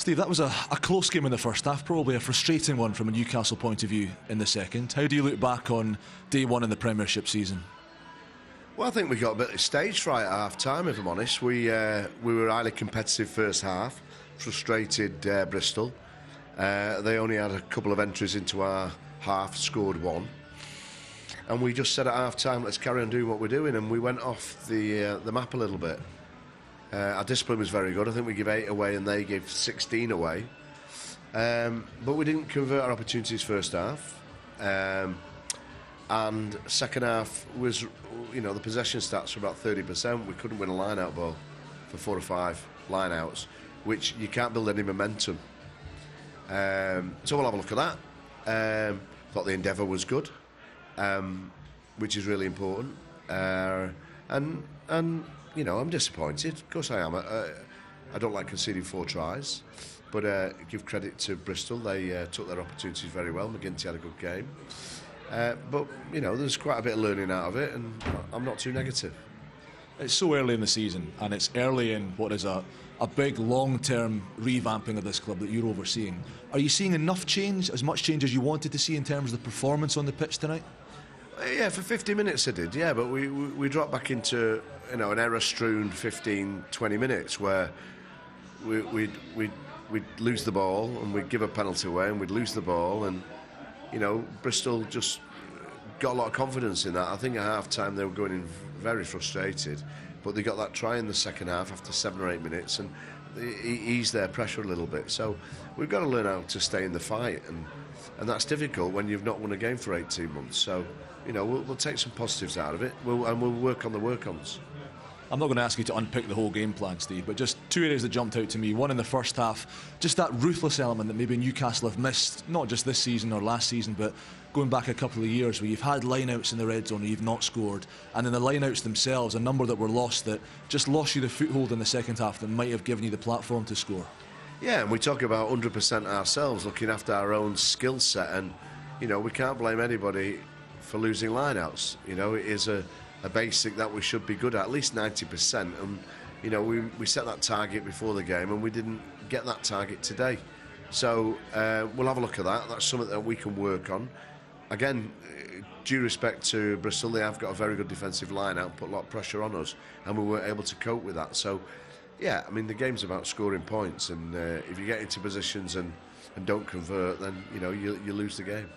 Steve, that was a close game in the first half, probably a frustrating one from a Newcastle point of view in the second. How do you look back on day one in the Premiership season? Well, I think we got a bit of stage fright at half-time, if I'm honest. We were highly competitive first half, frustrated Bristol. They only had a couple of entries into our half, scored one. And we just said at half-time, let's carry on doing what we're doing, and we went off the map a little bit. Our discipline was very good. I think we gave 8 away and they gave 16 away. But we didn't convert our opportunities first half. And second half was, the possession stats were about 30%. We couldn't win a line-out ball for 4 or 5 line-outs, which you can't build any momentum. So we'll have a look at that. Thought the endeavour was good, which is really important. And I'm disappointed. Of course I am. I don't like conceding 4 tries, but give credit to Bristol. They took their opportunities very well. McGinty had a good game. But, there's quite a bit of learning out of it, and I'm not too negative. It's so early in the season, and it's early in what is a big long-term revamping of this club that you're overseeing. Are you seeing enough change, as much change as you wanted to see in terms of the performance on the pitch tonight? Yeah, for 50 minutes I did, yeah, but we dropped back into an error-strewn 15, 20 minutes where we'd lose the ball and we'd give a penalty away and we'd lose the ball, and Bristol just got a lot of confidence in that. I think at half-time they were going in very frustrated, but they got that try in the second half after 7 or 8 minutes and eased their pressure a little bit. So we've got to learn how to stay in the fight, and that's difficult when you've not won a game for 18 months. So, we'll take some positives out of it, and we'll work on the work-ons. I'm not going to ask you to unpick the whole game plan, Steve, but just 2 areas that jumped out to me. One in the first half, just that ruthless element that maybe Newcastle have missed, not just this season or last season, but going back a couple of years where you've had lineouts in the red zone and you've not scored, and then the lineouts themselves, a number that were lost that just lost you the foothold in the second half that might have given you the platform to score. Yeah, and we talk about 100% ourselves, looking after our own skill set, and, we can't blame anybody for losing lineouts. It is a basic that we should be good at least 90%, and we set that target before the game and we didn't get that target today. So we'll have a look at that. That's something that we can work on. Again, due respect to Bristol, they have got a very good defensive line out, put a lot of pressure on us, and we weren't able to cope with that. So yeah, the game's about scoring points, and if you get into positions and don't convert, then you lose the game.